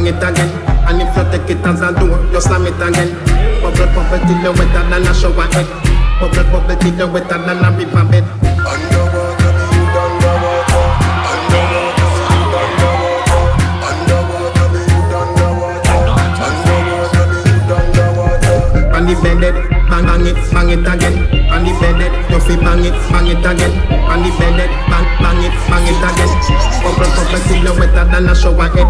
it again. And if you take it as a door, you slam it again. Bubble, bubble till you wetter than a shower head. Bubble, bubble till you wetter than a river bed. Underwater, me you underwater. Underwater, me you underwater. Underwater, me you underwater. Underwater, me you underwater. On the bedded, bang it again. On the bedded, you fi bang it again. On the bedded, bang it again. Bubble, bubble till you wetter than a shower head.